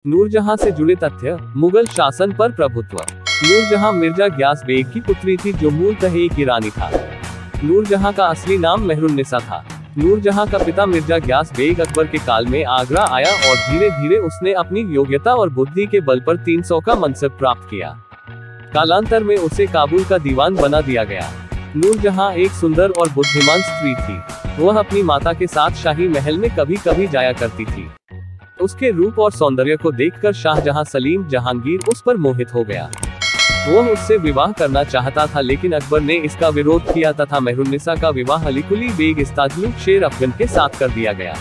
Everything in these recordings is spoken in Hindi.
नूरजहां से जुड़े तथ्य। मुगल शासन पर प्रभुत्व। नूरजहां मिर्जा ग्यास बेग की पुत्री थी जो मूलतः एक ईरानी था। नूरजहां का असली नाम मेहरुन्निसा था। नूरजहां का पिता मिर्जा ग्यास बेग अकबर के काल में आगरा आया और धीरे धीरे उसने अपनी योग्यता और बुद्धि के बल पर 300 का मनसब प्राप्त किया। कालांतर में उसे काबुल का दीवान बना दिया गया। नूरजहां एक सुंदर और बुद्धिमान स्त्री थी। वह अपनी माता के साथ शाही महल में कभी कभी जाया करती थी। उसके रूप और सौंदर्य को देखकर शाहजहां सलीम जहांगीर उस पर मोहित हो गया। वह उससे विवाह करना चाहता था, लेकिन अकबर ने इसका विरोध किया तथा मेहरुन्निसा का विवाह अली कुली बेग इस्ताजलुक शेर अफगन के साथ कर दिया गया।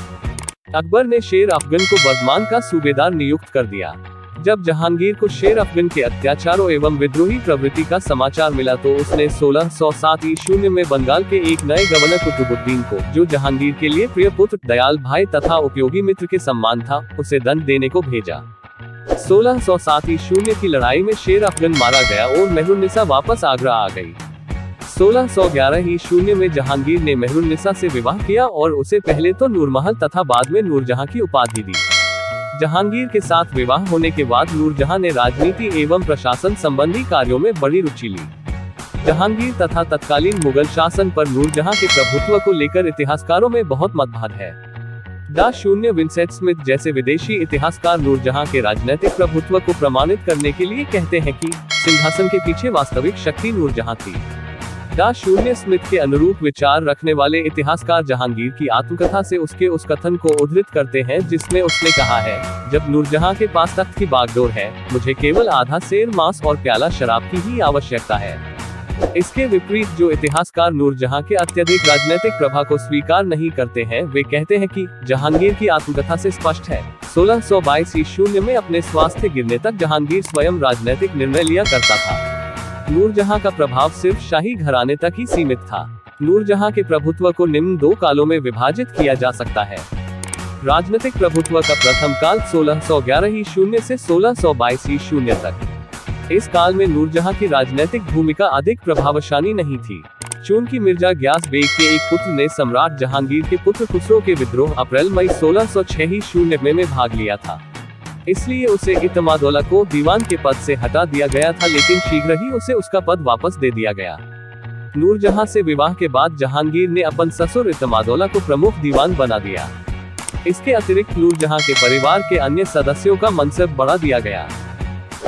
अकबर ने शेर अफगन को बर्दमान का सूबेदार नियुक्त कर दिया। जब जहांगीर को शेर अफगन के अत्याचारों एवं विद्रोही प्रवृत्ति का समाचार मिला तो उसने 1607 ईस्वी में बंगाल के एक नए गवर्नर कुतुबुद्दीन को, जो जहांगीर के लिए प्रिय पुत्र, दयाल भाई तथा उपयोगी मित्र के समान था, उसे दंड देने को भेजा। 1607 ईस्वी की लड़ाई में शेर अफगन मारा गया और मेहरुन्निसा वापस आगरा आ गई। 1611 ईस्वी में जहांगीर ने मेहरुन्निसा से विवाह किया और उसे पहले तो नूरमहल तथा बाद में नूरजहां की उपाधि दी। जहांगीर के साथ विवाह होने के बाद नूरजहां ने राजनीति एवं प्रशासन संबंधी कार्यों में बड़ी रुचि ली। जहांगीर तथा तत्कालीन मुगल शासन पर नूरजहां के प्रभुत्व को लेकर इतिहासकारों में बहुत मतभेद है। डा. विंसेंट स्मिथ जैसे विदेशी इतिहासकार नूरजहां के राजनीतिक प्रभुत्व को प्रमाणित करने के लिए कहते हैं कि सिंहासन के पीछे वास्तविक शक्ति नूरजहां थी। डा. स्मिथ के अनुरूप विचार रखने वाले इतिहासकार जहांगीर की आत्मकथा से उसके उस कथन को उद्धृत करते हैं जिसमें उसने कहा है, जब नूरजहां के पास तख्त की बागडोर है, मुझे केवल आधा सेर मांस और प्याला शराब की ही आवश्यकता है। इसके विपरीत जो इतिहासकार नूरजहां के अत्यधिक राजनीतिक प्रभाव को स्वीकार नहीं करते हैं, वे कहते हैं कि जहांगीर की आत्मकथा से स्पष्ट है। 1622 ईस्वी में अपने स्वास्थ्य गिरने तक जहांगीर स्वयं राजनीतिक निर्णय लिया करता था। नूरजहां का प्रभाव सिर्फ शाही घराने तक ही सीमित था। नूरजहां के प्रभुत्व को निम्न दो कालों में विभाजित किया जा सकता है। राजनीतिक प्रभुत्व का प्रथम काल 1611 ईस्वी से 1622 ईस्वी तक। इस काल में नूरजहां की राजनीतिक भूमिका अधिक प्रभावशाली नहीं थी। चूंकि मिर्जा ग्यास बेग के एक पुत्र ने सम्राट जहांगीर के पुत्र खुसरो के विद्रोह अप्रैल-मई 1606 ईस्वी में भाग लिया था, इसलिए उसे इतमादौला को दीवान के पद से हटा दिया गया था, लेकिन शीघ्र ही उसे उसका पद वापस दे दिया गया। नूरजहां से विवाह के बाद जहांगीर ने अपन ससुर इतमादौला को प्रमुख दीवान बना दिया। इसके अतिरिक्त नूरजहां के परिवार के अन्य सदस्यों का मनसब बढ़ा दिया गया।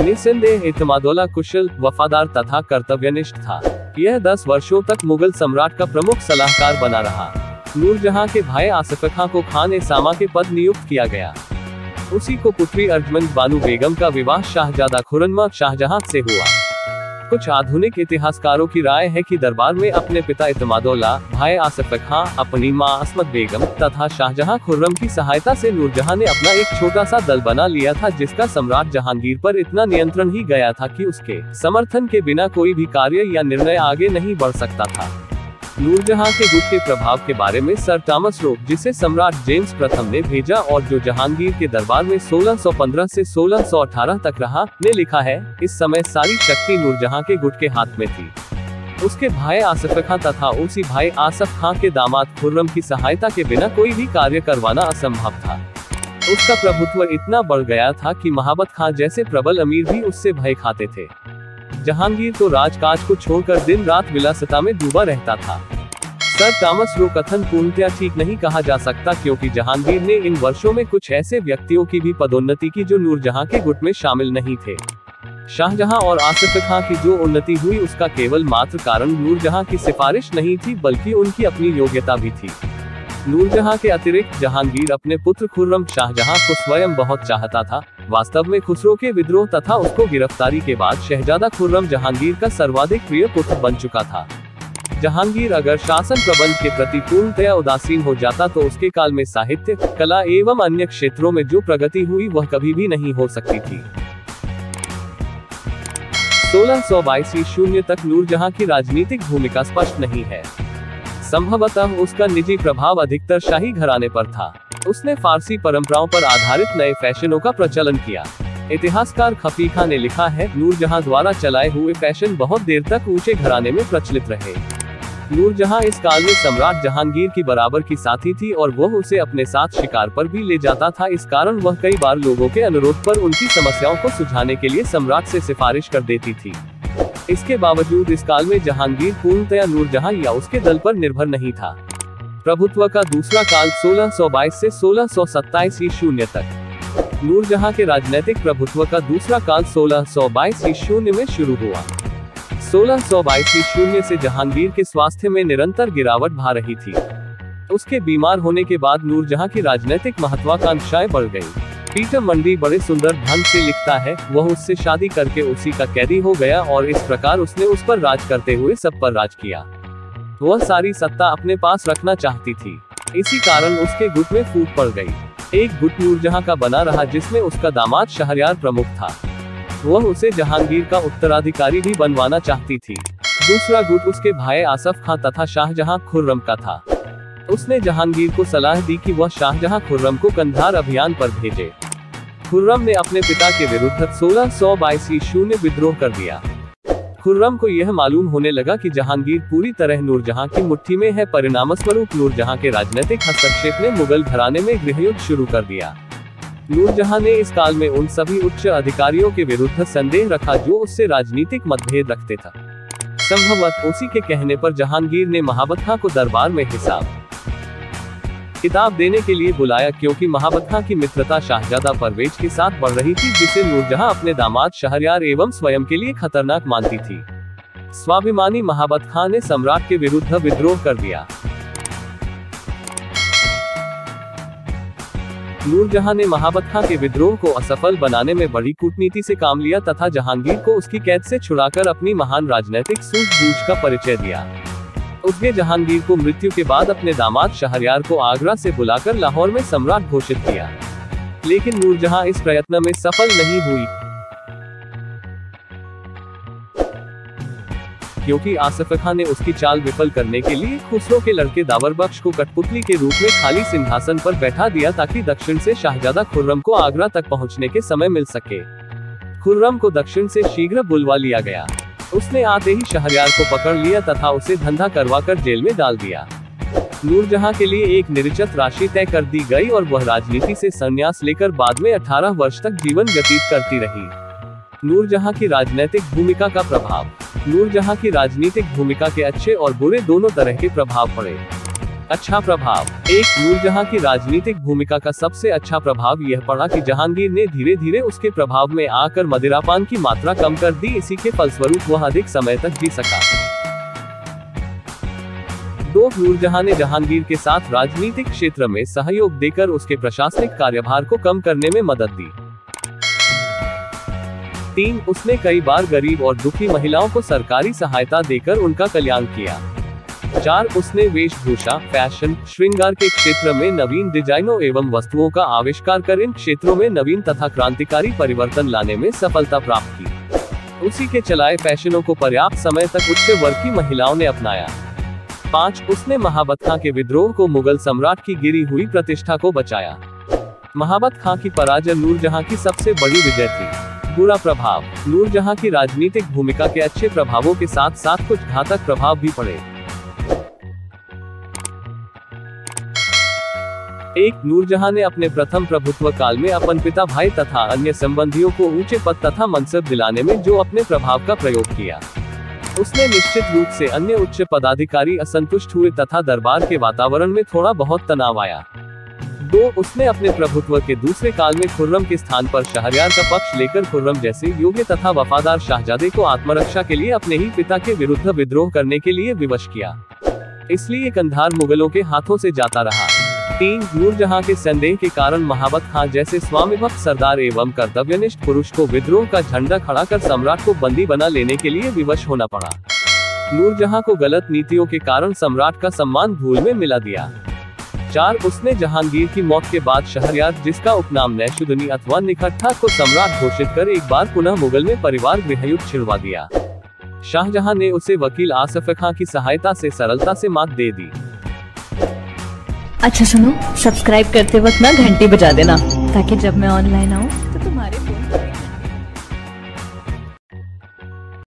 निस्संदेह इतमादौला कुशल, वफादार तथा कर्तव्यनिष्ठ था। यह 10 वर्षों तक मुगल सम्राट का प्रमुख सलाहकार बना रहा। नूरजहां के भाई आसिफ खां को खान ए सामा के पद नियुक्त किया गया। उसी को पुत्री अर्जमंद बानु बेगम का विवाह शाहजादा खुर्रम शाहजहां से हुआ। कुछ आधुनिक इतिहासकारों की राय है कि दरबार में अपने पिता इतमादौला, भाई आसिफ खां, अपनी मां अस्मत बेगम तथा शाहजहां खुर्रम की सहायता से नूरजहां ने अपना एक छोटा सा दल बना लिया था, जिसका सम्राट जहांगीर पर इतना नियंत्रण ही गया था कि उसके समर्थन के बिना कोई भी कार्य या निर्णय आगे नहीं बढ़ सकता था। नूरजहां के गुट के प्रभाव के बारे में सर टॉमस रोक, जिसे सम्राट जेम्स प्रथम ने भेजा और जो जहांगीर के दरबार में 1615 से 1618 तक रहा, ने लिखा है, इस समय सारी शक्ति नूरजहां के गुट के हाथ में थी। उसके भाई आसिफ खां तथा उसी भाई आसफ खां के दामाद खुर्रम की सहायता के बिना कोई भी कार्य करवाना असंभव था। उसका प्रभुत्व इतना बढ़ गया था कि महाबत खां जैसे प्रबल अमीर भी उससे भय खाते थे। जहांगीर तो राजकाज को छोड़कर दिन रात विलासिता में डूबा रहता था। सर टॉमस रो कथन पूर्णतया ठीक नहीं कहा जा सकता, क्योंकि जहांगीर ने इन वर्षों में कुछ ऐसे व्यक्तियों की भी पदोन्नति की जो नूरजहां के गुट में शामिल नहीं थे। शाहजहां और आसिफ खां की जो उन्नति हुई उसका केवल मात्र कारण नूरजहां की सिफारिश नहीं थी, बल्कि उनकी अपनी योग्यता भी थी। नूरजहां के अतिरिक्त जहांगीर अपने पुत्र खुर्रम शाहजहां को स्वयं बहुत चाहता था। वास्तव में खुसरो के विद्रोह तथा उसको गिरफ्तारी के बाद शहजादा खुर्रम जहांगीर का सर्वाधिक प्रिय पुत्र बन चुका था। जहांगीर अगर शासन प्रबंध के प्रति पूर्णतया उदासीन हो जाता तो उसके काल में साहित्य, कला एवं अन्य क्षेत्रों में जो प्रगति हुई वह कभी भी नहीं हो सकती थी। 1622 ईस्वी तक नूरजहां की राजनीतिक भूमिका स्पष्ट नहीं है। संभवतः उसका निजी प्रभाव अधिकतर शाही घराने पर था। उसने फारसी परंपराओं पर आधारित नए फैशनों का प्रचलन किया। इतिहासकार खफी खां ने लिखा है, नूरजहां द्वारा चलाए हुए फैशन बहुत देर तक ऊंचे घराने में प्रचलित रहे। नूरजहां इस काल में सम्राट जहांगीर की बराबर की साथी थी और वह उसे अपने साथ शिकार पर भी ले जाता था। इस कारण वह कई बार लोगों के अनुरोध पर उनकी समस्याओं को सुलझाने के लिए सम्राट से सिफारिश कर देती थी। इसके बावजूद इस काल में जहांगीर पूर्णतया नूरजहां या उसके दल पर निर्भर नहीं था। प्रभुत्व का दूसरा काल 1622 से 1627 ईस्वी तक। नूरजहां के राजनीतिक प्रभुत्व का दूसरा काल 1622 ईस्वी में शुरू हुआ। 1622 ईस्वी से जहांगीर के स्वास्थ्य में निरंतर गिरावट आ रही थी। उसके बीमार होने के बाद नूरजहां की राजनीतिक महत्वाकांक्षाएं बढ़ गईं। पीटर मंडी बड़े सुंदर ढंग से लिखता है, वह उससे शादी करके उसी का कैदी हो गया और इस प्रकार उसने उस पर राज करते हुए सब पर राज किया। वह सारी सत्ता अपने पास रखना चाहती थी। इसी कारण उसके गुट में फूट पड़ गई। एक गुट नूरजहां का बना रहा जिसमें उसका दामाद शहरयार प्रमुख था। वह उसे जहांगीर का उत्तराधिकारी भी बनवाना चाहती थी। दूसरा गुट उसके भाई आसफ खां तथा शाहजहां खुर्रम का था। उसने जहांगीर को सलाह दी कि वह शाहजहां खुर्रम को कंधार अभियान पर भेजे। खुर्रम ने अपने पिता के विरुद्ध 1622 ईस्वी में विद्रोह कर दिया। खुर्रम को यह मालूम होने लगा कि जहांगीर पूरी तरह नूरजहां की मुट्ठी में है। परिणामस्वरूप नूरजहां के राजनीतिक हस्तक्षेप ने मुगल घराने में गृहयुद्ध शुरू कर दिया। नूरजहां ने इस काल में उन सभी उच्च अधिकारियों के विरुद्ध संदेह रखा जो उससे राजनीतिक मतभेद रखते थे। संभवतः उसी के कहने पर जहांगीर ने महाबत खां को दरबार में हिसाब किताब देने के लिए बुलाया, क्योंकि महाबत खां की मित्रता शाहजादा परवेज के साथ बढ़ रही थी, जिसे नूरजहां अपने दामाद शहरयार एवं स्वयं के लिए खतरनाक मानती थी। स्वाभिमानी महाबत खां ने सम्राट के विरुद्ध विद्रोह कर दिया। नूरजहां ने महाबत खां के विद्रोह को असफल बनाने में बड़ी कूटनीति से काम लिया तथा जहांगीर को उसकी कैद से छुड़ाकर अपनी महान राजनीतिक सूझबूझ का परिचय दिया। उसने जहांगीर को मृत्यु के बाद अपने दामाद शहरयार को आगरा से बुलाकर लाहौर में सम्राट घोषित किया, लेकिन नूरजहां इस प्रयत्न में सफल नहीं हुई, क्योंकि आसफ खां ने उसकी चाल विफल करने के लिए खुसरो के लड़के दावर बख्श को कठपुतली के रूप में खाली सिंहासन पर बैठा दिया, ताकि दक्षिण से शाहजादा खुर्रम को आगरा तक पहुंचने के समय मिल सके। खुर्रम को दक्षिण से शीघ्र बुलवा लिया गया। उसने आते ही शहरयार को पकड़ लिया तथा उसे धंधा करवाकर जेल में डाल दिया। नूरजहां के लिए एक निश्चित राशि तय कर दी गई और वह राजनीति से संन्यास लेकर बाद में 18 वर्ष तक जीवन व्यतीत करती रही। नूरजहां की राजनीतिक भूमिका का प्रभाव। नूरजहां की राजनीतिक भूमिका के अच्छे और बुरे दोनों तरह के प्रभाव पड़े। अच्छा प्रभाव। एक, नूरजहां की राजनीतिक भूमिका का सबसे अच्छा प्रभाव यह पड़ा कि जहांगीर ने धीरे धीरे उसके प्रभाव में आकर मदिरापान की मात्रा कम कर दी। इसी के फलस्वरूप वह अधिक समय तक जी सका। 2, नूरजहां ने जहांगीर के साथ राजनीतिक क्षेत्र में सहयोग देकर उसके प्रशासनिक कार्यभार को कम करने में मदद दी। 3, उसने कई बार गरीब और दुखी महिलाओं को सरकारी सहायता देकर उनका कल्याण किया। 4, उसने वेशभूषा, फैशन, श्रृंगार के क्षेत्र में नवीन डिजाइनों एवं वस्तुओं का आविष्कार कर इन क्षेत्रों में नवीन तथा क्रांतिकारी परिवर्तन लाने में सफलता प्राप्त की। उसी के चलाए फैशनों को पर्याप्त समय तक उच्च वर्ग की महिलाओं ने अपनाया। 5, उसने महाबत खां के विद्रोह को मुगल सम्राट की गिरी हुई प्रतिष्ठा को बचाया। महाबत खां की पराजय नूरजहां की सबसे बड़ी विजय थी। बुरा प्रभाव। नूरजहां की राजनीतिक भूमिका के अच्छे प्रभावों के साथ साथ कुछ घातक प्रभाव भी पड़े। 1, नूरजहां ने अपने प्रथम प्रभुत्व काल में अपन पिता, भाई तथा अन्य संबंधियों को ऊंचे पद तथा मनसब दिलाने में जो अपने प्रभाव का प्रयोग किया, उसने निश्चित रूप से अन्य उच्च पदाधिकारी असंतुष्ट हुए तथा दरबार के वातावरण में थोड़ा बहुत तनाव आया। 2, उसने अपने प्रभुत्व के दूसरे काल में खुर्रम के स्थान पर शहरयार का पक्ष लेकर खुर्रम जैसे योग्य तथा वफादार शाहजादे को आत्मरक्षा के लिए अपने ही पिता के विरुद्ध विद्रोह करने के लिए विवश किया। इसलिए कंधार मुगलों के हाथों से जाता रहा। 3, नूरजहां के संदेह के कारण महाबत खां जैसे स्वामिभक्त सरदार एवं कर्तव्यनिष्ठ पुरुष को विद्रोह का झंडा खड़ा कर सम्राट को बंदी बना लेने के लिए विवश होना पड़ा। नूरजहां को गलत नीतियों के कारण सम्राट का सम्मान धूल में मिला दिया। 4, उसने जहांगीर की मौत के बाद शहरयार, जिसका उपनाम नैशुदनी अथवा निखट था, को सम्राट घोषित कर एक बार पुनः मुगल में परिवार गृहयुद्ध छिड़वा दिया। शाहजहां ने उसे वकील आसफ खां की सहायता से सरलता से मात दे दी। अच्छा सुनो, सब्सक्राइब करते वक्त ना घंटी बजा देना, ताकि जब मैं ऑनलाइन आऊँ